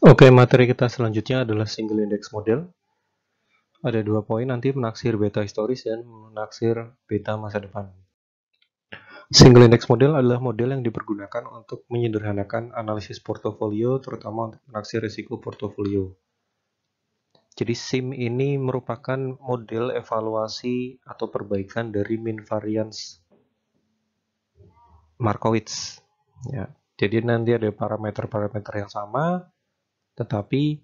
Oke, materi kita selanjutnya adalah single index model. Ada 2 poin nanti, menaksir beta historis dan menaksir beta masa depan. Single index model adalah model yang dipergunakan untuk menyederhanakan analisis portofolio, terutama untuk menaksir risiko portofolio. Jadi SIM ini merupakan model evaluasi atau perbaikan dari mean variance Markowitz. Ya. Jadi nanti ada parameter-parameter yang sama, tetapi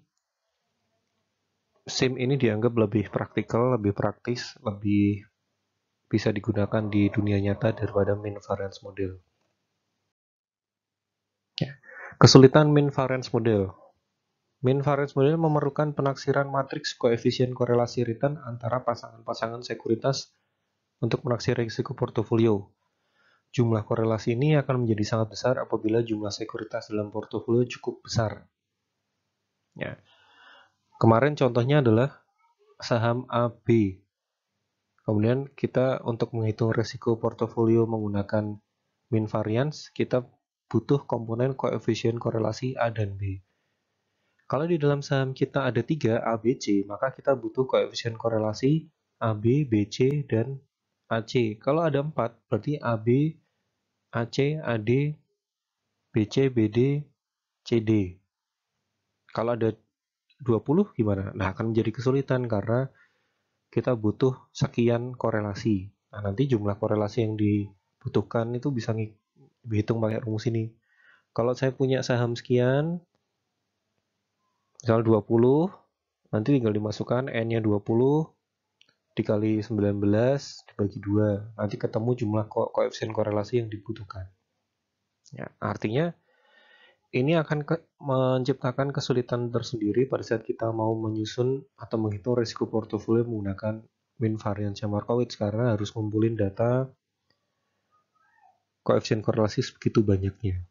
SIM ini dianggap lebih praktikal, lebih praktis, lebih bisa digunakan di dunia nyata daripada mean variance model. Kesulitan mean variance model. Mean variance model memerlukan penaksiran matriks koefisien korelasi return antara pasangan-pasangan sekuritas untuk menaksir risiko portofolio. Jumlah korelasi ini akan menjadi sangat besar apabila jumlah sekuritas dalam portofolio cukup besar. Ya. Kemarin contohnya adalah saham AB. Kemudian kita untuk menghitung risiko portofolio menggunakan mean variance, kita butuh komponen koefisien korelasi A dan B. Kalau di dalam saham kita ada 3 A, B, C, maka kita butuh koefisien korelasi AB, BC, dan AC. Kalau ada 4, berarti AB, AC, AD, BC, BD, CD. Kalau ada 20 gimana? Nah, akan menjadi kesulitan karena kita butuh sekian korelasi. Nah, nanti jumlah korelasi yang dibutuhkan itu bisa dihitung pakai rumus ini. Kalau saya punya saham sekian, misal 20, nanti tinggal dimasukkan N-nya 20 dikali 19 dibagi 2. Nanti ketemu jumlah koefisien korelasi yang dibutuhkan. Ya, artinya ini akan menciptakan kesulitan tersendiri pada saat kita mau menyusun atau menghitung risiko portofolio menggunakan mean variance Markowitz karena harus ngumpulin data koefisien korelasi sebegitu banyaknya.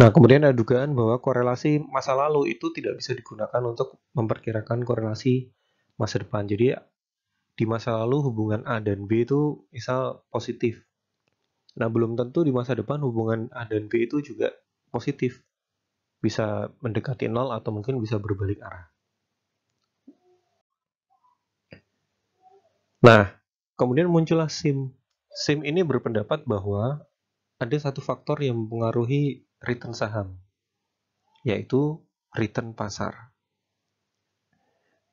Nah, kemudian ada dugaan bahwa korelasi masa lalu itu tidak bisa digunakan untuk memperkirakan korelasi masa depan. Jadi, di masa lalu hubungan A dan B itu misal positif. Nah, belum tentu di masa depan hubungan A dan B itu juga positif. Bisa mendekati 0 atau mungkin bisa berbalik arah. Nah, kemudian muncullah SIM. SIM ini berpendapat bahwa ada satu faktor yang mempengaruhi return saham, yaitu return pasar.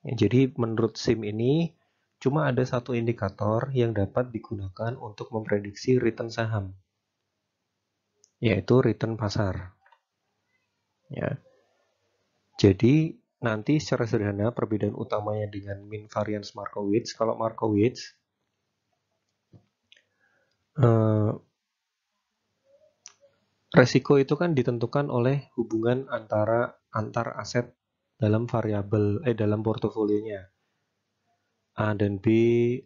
Ya, jadi menurut SIM ini cuma ada satu indikator yang dapat digunakan untuk memprediksi return saham, yaitu return pasar. Ya. Jadi nanti secara sederhana perbedaan utamanya dengan mean variance Markowitz, kalau Markowitz resiko itu kan ditentukan oleh hubungan antar aset dalam variabel dalam portofolionya. A dan B,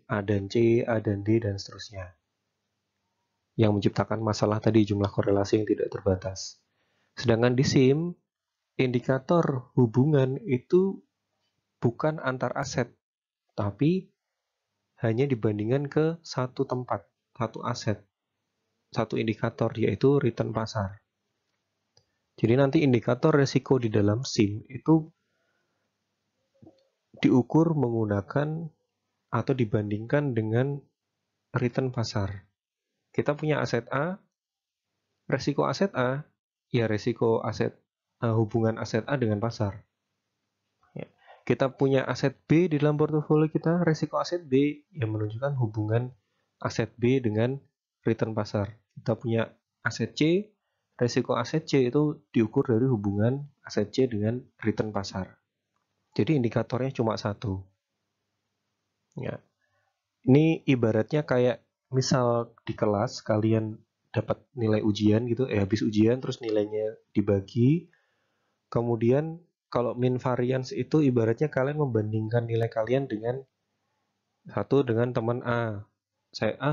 A dan C, A dan D, dan seterusnya. Yang menciptakan masalah tadi jumlah korelasi yang tidak terbatas. Sedangkan di SIM, indikator hubungan itu bukan antar aset, tapi hanya dibandingkan ke satu tempat, satu aset, satu indikator, yaitu return pasar. Jadi nanti indikator resiko di dalam SIM itu diukur menggunakan atau dibandingkan dengan return pasar. Kita punya aset A, resiko aset A, ya resiko aset hubungan aset A dengan pasar. Ya. Kita punya aset B di dalam portofolio kita, resiko aset B yang menunjukkan hubungan aset B dengan return pasar. Kita punya aset C, resiko aset C itu diukur dari hubungan aset C dengan return pasar. Jadi indikatornya cuma satu. Ya. Ini ibaratnya kayak misal di kelas kalian dapat nilai ujian gitu, habis ujian terus nilainya dibagi. Kemudian kalau mean variance itu ibaratnya kalian membandingkan nilai kalian dengan satu dengan teman A.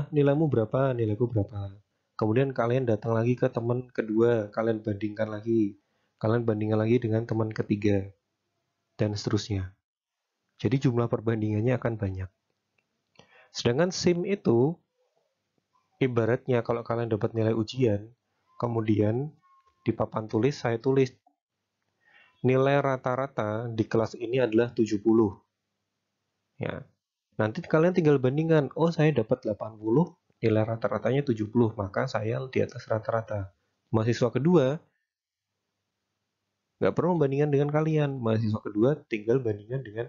Nilaimu berapa? Nilaiku berapa? Kemudian kalian datang lagi ke teman kedua, kalian bandingkan lagi. Kalian bandingkan lagi dengan teman ketiga. Dan seterusnya. Jadi jumlah perbandingannya akan banyak. Sedangkan SIM itu ibaratnya kalau kalian dapat nilai ujian, kemudian di papan tulis saya tulis nilai rata-rata di kelas ini adalah 70. Ya. Nanti kalian tinggal bandingkan, oh saya dapat 80, nilai rata-ratanya 70, maka saya di atas rata-rata. Mahasiswa kedua nggak perlu membandingkan dengan kalian. Mahasiswa kedua tinggal bandingkan dengan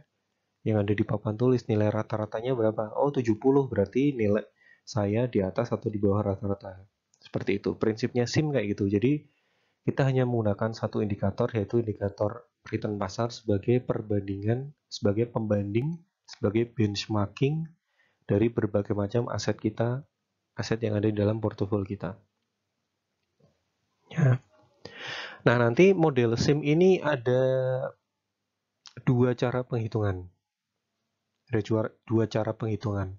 yang ada di papan tulis, nilai rata-ratanya berapa. Oh 70, berarti nilai saya di atas atau di bawah rata-rata. Seperti itu. Prinsipnya SIM kayak gitu. Jadi kita hanya menggunakan satu indikator, yaitu indikator return pasar sebagai perbandingan, sebagai pembanding, sebagai benchmarking dari berbagai macam aset kita, aset yang ada di dalam portofolio kita. Ya. Nah, nanti model SIM ini ada dua cara penghitungan. Ada dua cara penghitungan.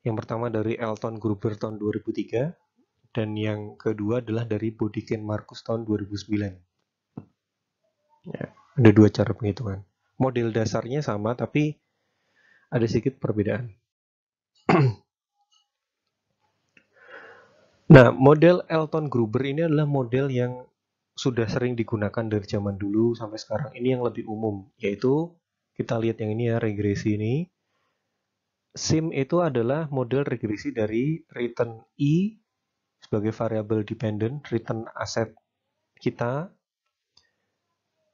Yang pertama dari Elton Gruber tahun 2003, dan yang kedua adalah dari Bodiken Marcus tahun 2009. Ya, ada dua cara penghitungan. Model dasarnya sama, tapi ada sedikit perbedaan. Nah, model Elton Gruber ini adalah model yang sudah sering digunakan dari zaman dulu sampai sekarang. Ini yang lebih umum, yaitu kita lihat yang ini ya, regresi ini. SIM itu adalah model regresi dari return E sebagai variable dependent, return aset kita,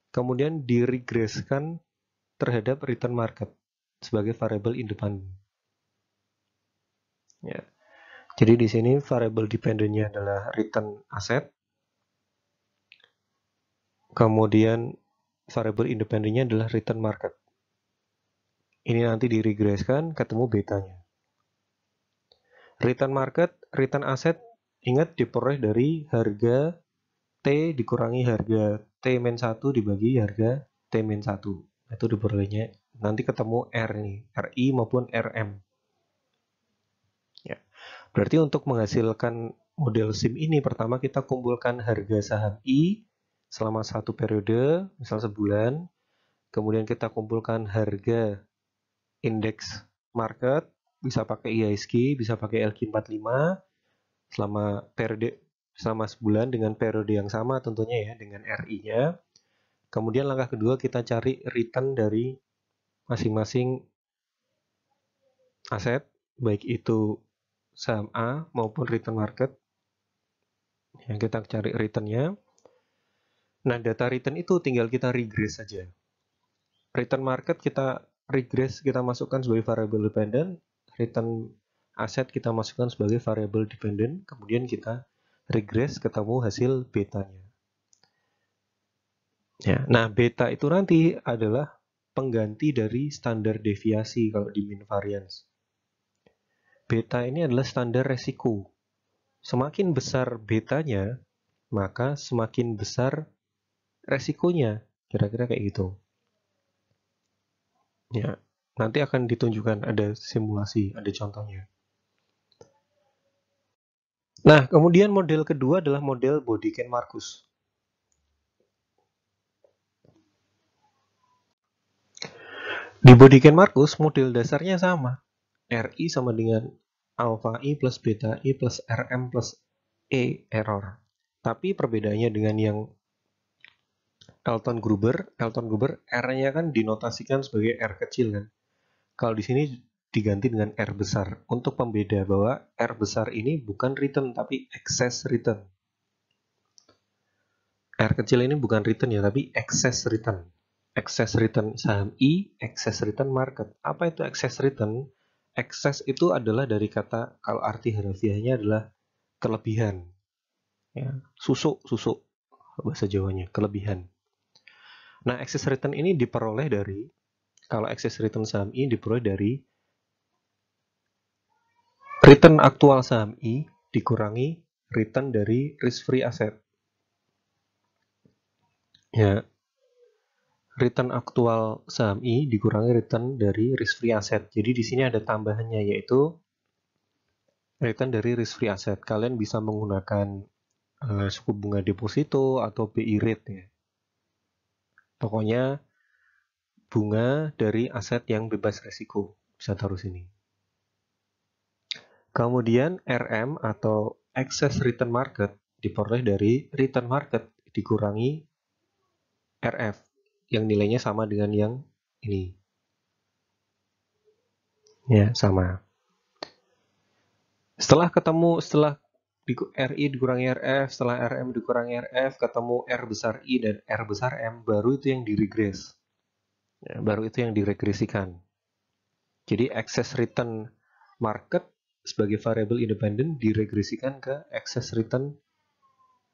kemudian diregreskan terhadap return market sebagai variable independen. Ya. Jadi di sini variable dependentnya adalah return aset, kemudian variable independennya adalah return market. Ini nanti diregreskan ketemu betanya. Return market, return aset, ingat diperoleh dari harga T dikurangi harga T-1 dibagi harga T-1. Itu diperolehnya. Nanti ketemu R nih, RI maupun RM. Ya. Berarti untuk menghasilkan model SIM ini, pertama kita kumpulkan harga saham I selama satu periode, misal sebulan. Kemudian kita kumpulkan harga indeks market, bisa pakai IHSG, bisa pakai LQ45 selama periode selama sebulan dengan periode yang sama tentunya ya, dengan RI-nya. Kemudian langkah kedua kita cari return dari masing-masing aset, baik itu saham A maupun return market. Yang kita cari returnnya. Nah, data return itu tinggal kita regress saja. Return market kita regress, kita masukkan sebagai variable dependent. Return aset kita masukkan sebagai variable dependent. Kemudian kita regress ketemu hasil betanya. Ya, nah, beta itu nanti adalah pengganti dari standar deviasi kalau di mean variance. Beta ini adalah standar resiko. Semakin besar betanya, maka semakin besar resikonya. Kira-kira kayak gitu. Ya, nanti akan ditunjukkan ada simulasi, ada contohnya. Nah, kemudian model kedua adalah model Bodiken-Marcus. Di Bodiken-Marcus, model dasarnya sama. RI sama dengan alpha I plus beta I plus RM plus E error. Tapi perbedaannya dengan yang Elton Gruber R-nya kan dinotasikan sebagai R kecil kan. Kalau di sini diganti dengan R besar untuk pembeda bahwa R besar ini bukan return tapi excess return. R kecil ini bukan return ya, tapi excess return. Excess return saham I, excess return market. Apa itu excess return? Excess itu adalah dari kata, kalau arti harfiahnya adalah kelebihan. Ya, susuk bahasa Jawanya, kelebihan. Nah, excess return ini diperoleh dari, kalau excess return saham I diperoleh dari return aktual saham I dikurangi return dari risk free asset. Ya, return aktual saham I dikurangi return dari risk free asset. Jadi di sini ada tambahannya, yaitu return dari risk free asset. Kalian bisa menggunakan suku bunga deposito atau BI rate ya. Pokoknya bunga dari aset yang bebas risiko. Bisa taruh sini. Kemudian RM atau excess return market diperoleh dari return market dikurangi RF yang nilainya sama dengan yang ini. Ya, sama. Setelah RI dikurangi RF, setelah RM dikurangi RF, ketemu R besar I dan R besar M, baru itu yang diregres. Ya, baru itu yang diregresikan. Jadi excess return market sebagai variable independen diregresikan ke excess return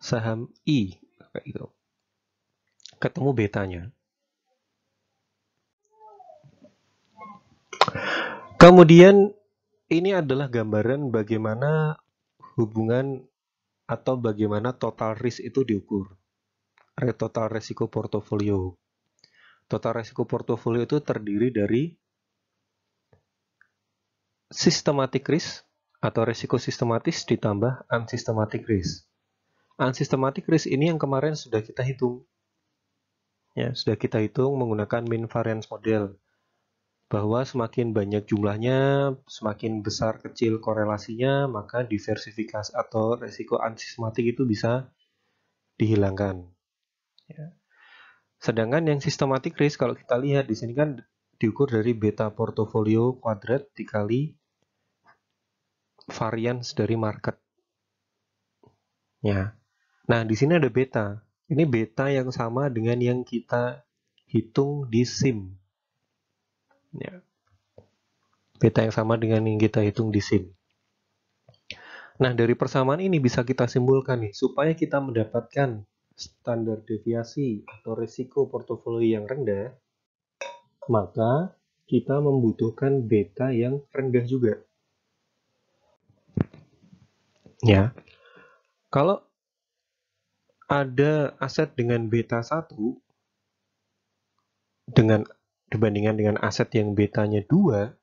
saham I, kayak gitu. Ketemu betanya. Kemudian ini adalah gambaran bagaimana hubungan atau bagaimana total risk itu diukur. Total resiko portofolio. Total resiko portofolio itu terdiri dari systematic risk atau resiko sistematis ditambah unsystematic risk. Unsystematic risk ini yang kemarin sudah kita hitung. Ya, sudah kita hitung menggunakan mean variance model. Bahwa semakin banyak jumlahnya, semakin besar kecil korelasinya, maka diversifikasi atau resiko unsystematic itu bisa dihilangkan. Ya. Sedangkan yang systematic risk kalau kita lihat di sini kan diukur dari beta portofolio kuadrat dikali variance dari market. Ya. Nah, di sini ada beta. Ini beta yang sama dengan yang kita hitung di SIM. Ya. Beta yang sama dengan yang kita hitung di SIM. Nah, dari persamaan ini bisa kita simpulkan nih, supaya kita mendapatkan standar deviasi atau risiko portofolio yang rendah, maka kita membutuhkan beta yang rendah juga. Ya. Kalau ada aset dengan beta 1 dibandingkan dengan aset yang betanya 2,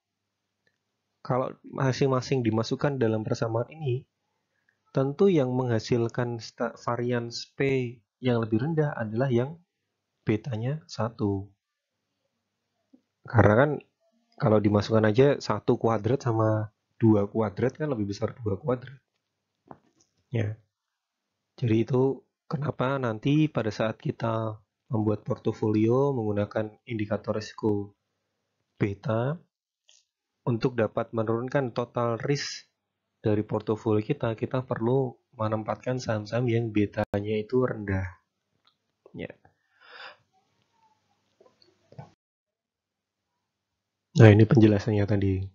kalau masing-masing dimasukkan dalam persamaan ini, tentu yang menghasilkan variance P yang lebih rendah adalah yang betanya 1. Karena kan kalau dimasukkan aja 1 kuadrat sama 2 kuadrat kan lebih besar 2 kuadrat. Ya. Jadi itu kenapa nanti pada saat kita membuat portofolio menggunakan indikator risiko beta, untuk dapat menurunkan total risk dari portofolio kita, kita perlu menempatkan saham-saham yang betanya itu rendah. Ya. Nah, ini penjelasannya tadi.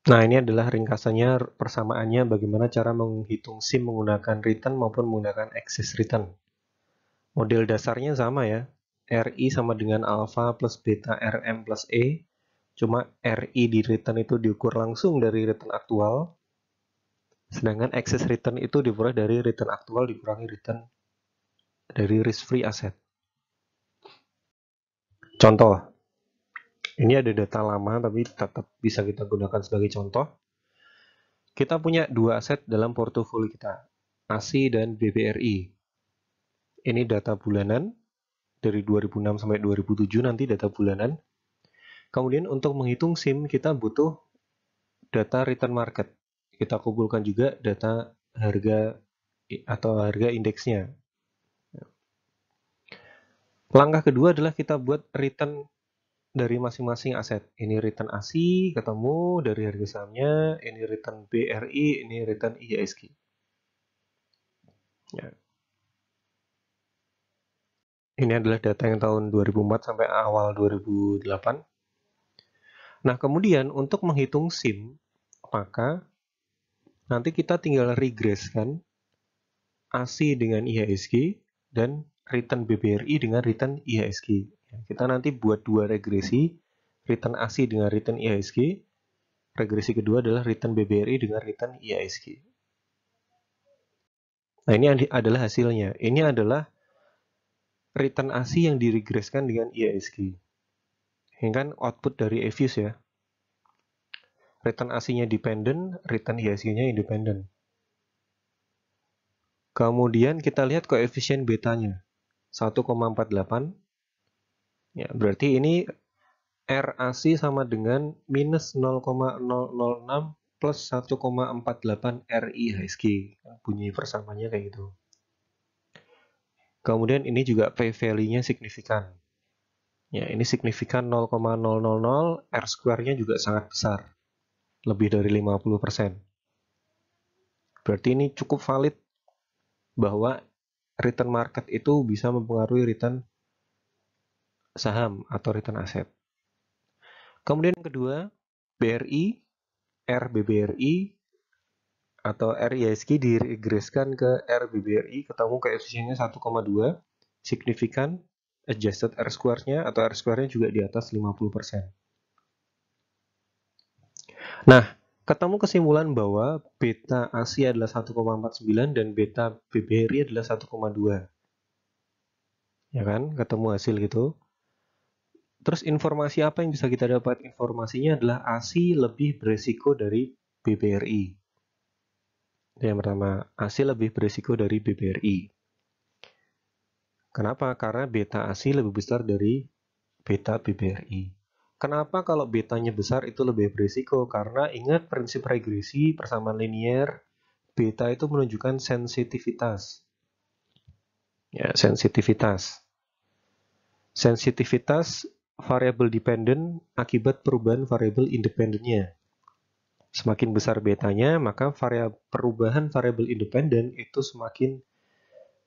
Nah, ini adalah ringkasannya, persamaannya bagaimana cara menghitung SIM menggunakan return maupun menggunakan excess return. Model dasarnya sama ya. RI sama dengan alpha plus beta RM plus E. Cuma RI di return itu diukur langsung dari return aktual. Sedangkan excess return itu diperoleh dari return aktual dikurangi return dari risk-free asset. Contoh, ini ada data lama tapi tetap bisa kita gunakan sebagai contoh. Kita punya 2 aset dalam portofolio kita, ASI dan BBRI. Ini data bulanan, dari 2006 sampai 2007 nanti data bulanan. Kemudian untuk menghitung SIM kita butuh data return market. Kita kumpulkan juga data harga atau harga indeksnya. Langkah kedua adalah kita buat return dari masing-masing aset. Ini return ASI ketemu dari harga sahamnya, ini return BRI, ini return IHSG. Ya. Ini adalah data yang tahun 2004 sampai awal 2008. Nah, kemudian untuk menghitung SIM, maka nanti kita tinggal regreskan ASI dengan IHSG dan return BBRI dengan return IHSG. Kita nanti buat 2 regresi, return ASI dengan return IHSG. Regresi kedua adalah return BBRI dengan return IHSG. Nah, ini adalah hasilnya. Ini adalah return ASI yang diregreskan dengan IHSG. Ini kan output dari EVIUS ya. Return ASI-nya dependent, return IHSG-nya independent. Kemudian kita lihat koefisien betanya. 1,48. Ya, berarti ini RAC sama dengan minus 0,006 plus 1,48 RIHSG. Bunyi persamaannya kayak gitu. Kemudian ini juga P value-nya signifikan. Ya, ini signifikan 0,000, R square-nya juga sangat besar. Lebih dari 50%. Berarti ini cukup valid bahwa return market itu bisa mempengaruhi return saham atau return aset. Kemudian yang kedua, BRI, RBBRI, atau RISG diregreskan ke RBBRI, ketemu koefisiennya 1,2, signifikan, adjusted R square-nya atau R square-nya juga di atas 50%. Nah, ketemu kesimpulan bahwa beta ASI adalah 1,49 dan beta BBRI adalah 1,2. Ya kan? Ketemu hasil gitu. Terus informasi apa yang bisa kita dapat? Informasinya adalah ASI lebih beresiko dari BBRI. Yang pertama, ASI lebih beresiko dari BBRI. Kenapa? Karena beta ASI lebih besar dari beta BBRI. Kenapa kalau betanya besar itu lebih beresiko? Karena ingat prinsip regresi persamaan linier, beta itu menunjukkan sensitivitas. Ya, sensitivitas. Sensitivitas variabel dependent akibat perubahan variabel independennya. Semakin besar betanya, maka perubahan variabel independen itu semakin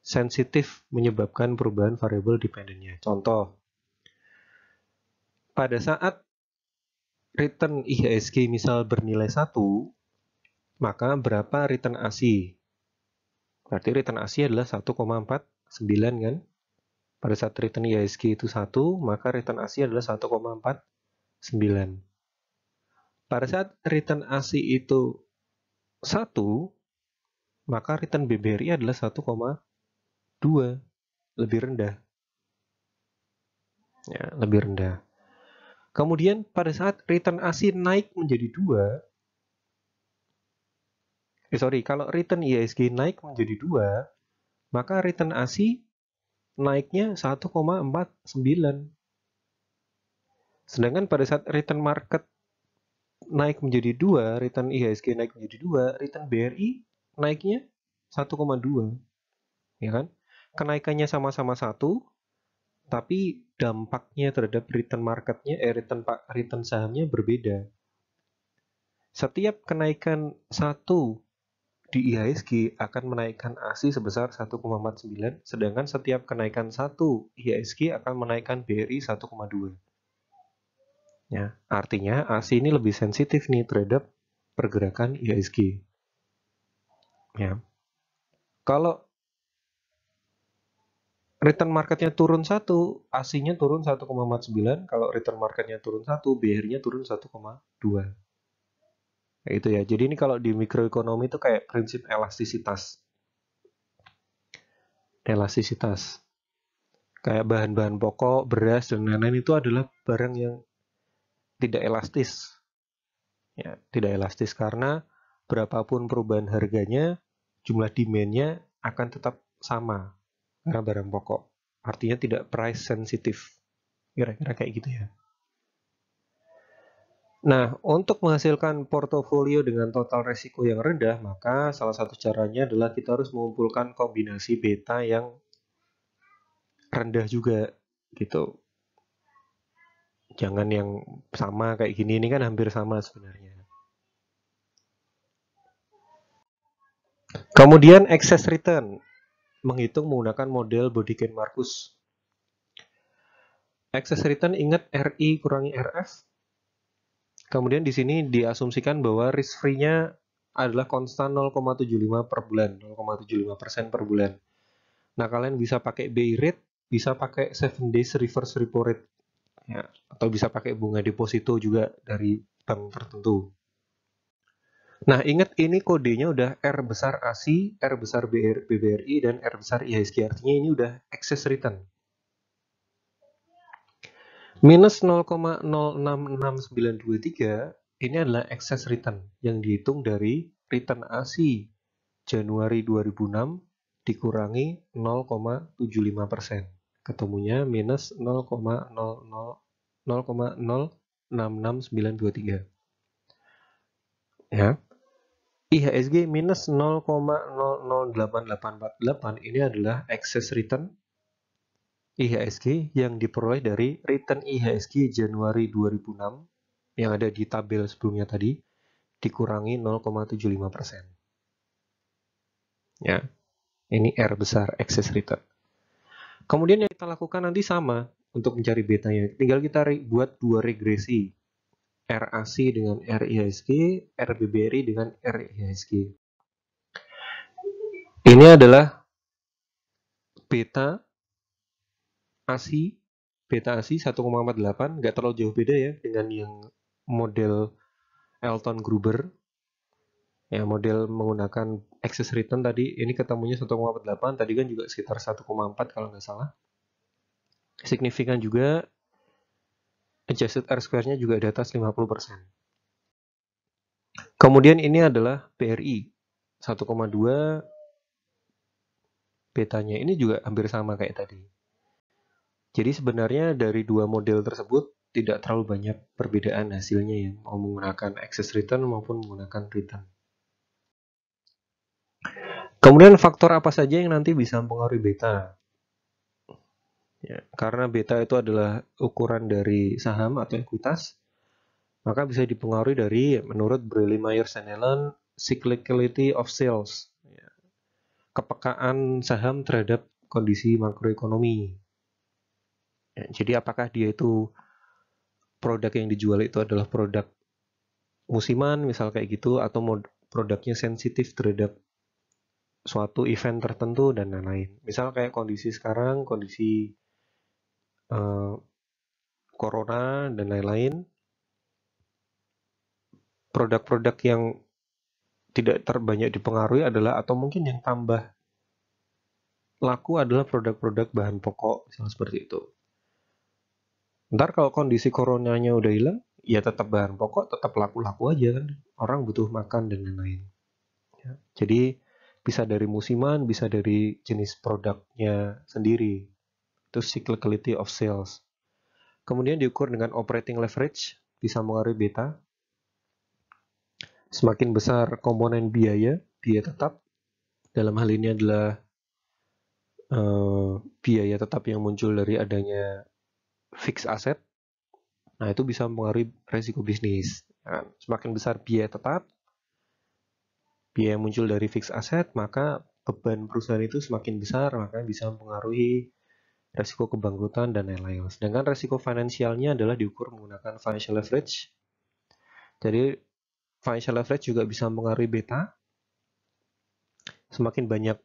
sensitif menyebabkan perubahan variabel dependennya. Contoh, pada saat return IHSG misal bernilai 1, maka berapa return ASI? Berarti return ASI adalah 1,49 kan? Pada saat return IHSG itu 1, maka return ASI adalah 1,49. Pada saat return ASI itu 1, maka return BBRI adalah 1,2, lebih rendah. Ya, lebih rendah. Kemudian pada saat return ASI naik menjadi 2, kalau return IHSG naik menjadi 2, maka return ASI naiknya 1,49. Sedangkan pada saat return market naik menjadi 2, return IHSG naik menjadi 2, return BRI naiknya 1,2. Ya kan? Kenaikannya sama-sama 1, tapi dampaknya terhadap return marketnya, return sahamnya berbeda. Setiap kenaikan 1 di IHSG akan menaikkan ASI sebesar 1,49, sedangkan setiap kenaikan 1 IHSG akan menaikkan BRI 1,2. Ya, artinya ASI ini lebih sensitif nih terhadap pergerakan IHSG. Ya. Kalau return marketnya turun 1, ASI-nya turun 1,49, kalau return marketnya turun 1, BRI-nya turun 1,2. Itu ya. Jadi ini kalau di mikroekonomi itu kayak prinsip elastisitas. Elastisitas. Kayak bahan-bahan pokok, beras, dan lain-lain itu adalah barang yang tidak elastis. Ya, tidak elastis karena berapapun perubahan harganya, jumlah demand-nya akan tetap sama karena barang pokok. Artinya tidak price sensitive. Kira-kira kayak gitu ya. Nah, untuk menghasilkan portofolio dengan total resiko yang rendah, maka salah satu caranya adalah kita harus mengumpulkan kombinasi beta yang rendah juga, gitu. Jangan yang sama kayak gini, ini kan hampir sama sebenarnya. Kemudian excess return, menghitung menggunakan model Bodiken-Marcus. Excess return ingat RI kurangi RF. Kemudian di sini diasumsikan bahwa risk free-nya adalah konstan 0,75 per bulan, 0,75% per bulan. Nah, kalian bisa pakai BI rate, bisa pakai 7 days reverse repo rate. Ya, atau bisa pakai bunga deposito juga dari bank tertentu. Nah, ingat ini kodenya udah R besar ASI, R besar BBRI, dan R besar IHSG. Artinya ini udah excess return. Minus 0,066923 ini adalah excess return yang dihitung dari return ASI Januari 2006 dikurangi 0,75%. Ketemunya minus 0,066923. Ya. IHSG minus 0,008848 ini adalah excess return IHSG yang diperoleh dari return IHSG Januari 2006 yang ada di tabel sebelumnya tadi dikurangi 0,75%. Ya, ini R besar, excess return. Kemudian yang kita lakukan nanti sama untuk mencari betanya. Tinggal kita buat dua regresi. RAC dengan RIHSG, RBBRI dengan RIHSG. Ini adalah beta ASI, beta ASI 1,48, nggak terlalu jauh beda ya dengan yang model Elton Gruber. Ya, model menggunakan excess return tadi, ini ketemunya 1,48, tadi kan juga sekitar 1,4 kalau nggak salah. Signifikan juga, adjusted R-square-nya juga di atas 50%. Kemudian ini adalah BRI, 1,2, betanya ini juga hampir sama kayak tadi. Jadi sebenarnya dari dua model tersebut tidak terlalu banyak perbedaan hasilnya ya, mau menggunakan excess return maupun menggunakan return. Kemudian faktor apa saja yang nanti bisa mempengaruhi beta? Ya, karena beta itu adalah ukuran dari saham atau ekuitas, maka bisa dipengaruhi dari menurut Braley Myers and Allen cyclicality of sales, ya, kepekaan saham terhadap kondisi makroekonomi. Ya, jadi apakah dia itu produk yang dijual itu adalah produk musiman misal kayak gitu, atau produknya sensitif terhadap suatu event tertentu dan lain-lain. Misal kayak kondisi sekarang, kondisi corona dan lain-lain, produk-produk yang tidak terbanyak dipengaruhi adalah, atau mungkin yang tambah laku adalah produk-produk bahan pokok, misalnya seperti itu. Ntar kalau kondisi coronanya udah hilang, ya tetap bahan pokok, tetap laku-laku aja kan. Orang butuh makan dan lain-lain. Ya. Jadi bisa dari musiman, bisa dari jenis produknya sendiri. Itu cyclicality of sales. Kemudian diukur dengan operating leverage, bisa mengaruhi beta. Semakin besar komponen biaya tetap, dalam hal ini adalah biaya tetap yang muncul dari adanya fixed asset. Nah, itu bisa mempengaruhi resiko bisnis. Nah, semakin besar biaya tetap, biaya yang muncul dari fixed asset, maka beban perusahaan itu semakin besar, maka bisa mempengaruhi resiko kebangkrutan dan lain-lain. Sedangkan resiko finansialnya adalah diukur menggunakan financial leverage. Jadi, financial leverage juga bisa mempengaruhi beta. Semakin banyak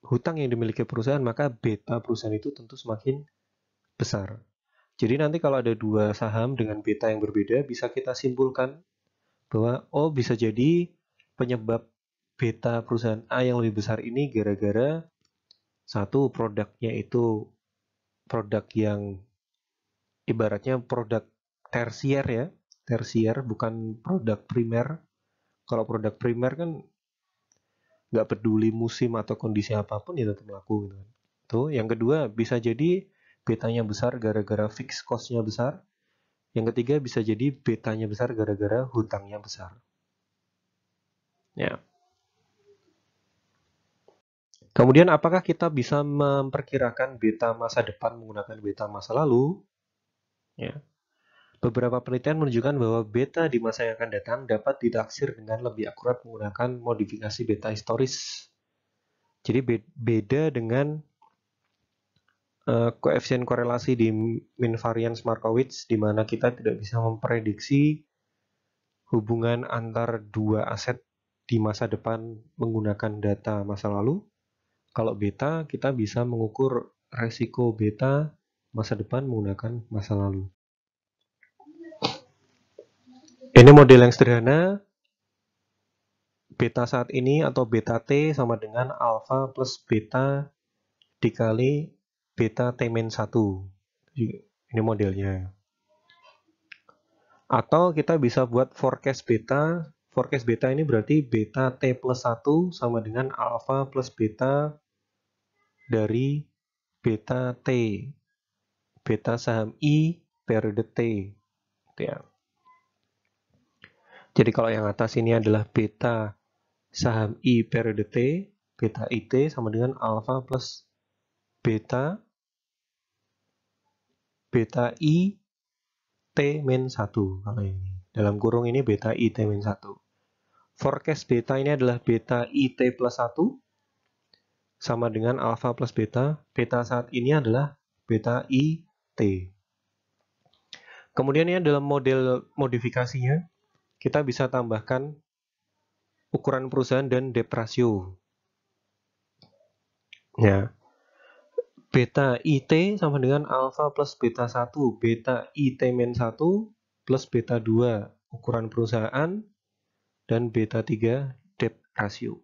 hutang yang dimiliki perusahaan, maka beta perusahaan itu tentu semakin besar. Jadi nanti kalau ada dua saham dengan beta yang berbeda, bisa kita simpulkan bahwa bisa jadi penyebab beta perusahaan A yang lebih besar ini gara-gara satu, produknya itu produk yang ibaratnya produk tersier ya, tersier bukan produk primer. Kalau produk primer kan nggak peduli musim atau kondisi apapun ya tetap laku gitu kan. Tuh, yang kedua bisa jadi betanya besar gara-gara fixed cost-nya besar. Yang ketiga bisa jadi betanya besar gara-gara hutangnya besar. Ya. Kemudian apakah kita bisa memperkirakan beta masa depan menggunakan beta masa lalu? Ya. Beberapa penelitian menunjukkan bahwa beta di masa yang akan datang dapat ditaksir dengan lebih akurat menggunakan modifikasi beta historis. Jadi beda dengan koefisien korelasi di mean variance Markowitz, di mana kita tidak bisa memprediksi hubungan antar dua aset di masa depan menggunakan data masa lalu. Kalau beta, kita bisa mengukur resiko beta masa depan menggunakan masa lalu. Ini model yang sederhana. Beta saat ini atau beta T sama dengan alpha plus beta dikali beta T-1. Ini modelnya. Atau kita bisa buat forecast beta. Forecast beta ini berarti beta T plus 1 sama dengan alpha plus beta dari beta T. Beta saham I periode T. Ya. Jadi kalau yang atas ini adalah beta saham I periode T, beta IT sama dengan alpha plus beta beta I T-1 kalau ini. Dalam kurung ini beta I T-1. Forecast beta ini adalah beta I T plus 1 sama dengan alpha plus beta. Beta saat ini adalah beta I T. Kemudian ini dalam model modifikasinya, kita bisa tambahkan ukuran perusahaan dan debt ratio. Ya. Beta IT sama dengan alpha plus beta 1, beta IT-1 plus beta 2, ukuran perusahaan, dan beta 3, debt ratio.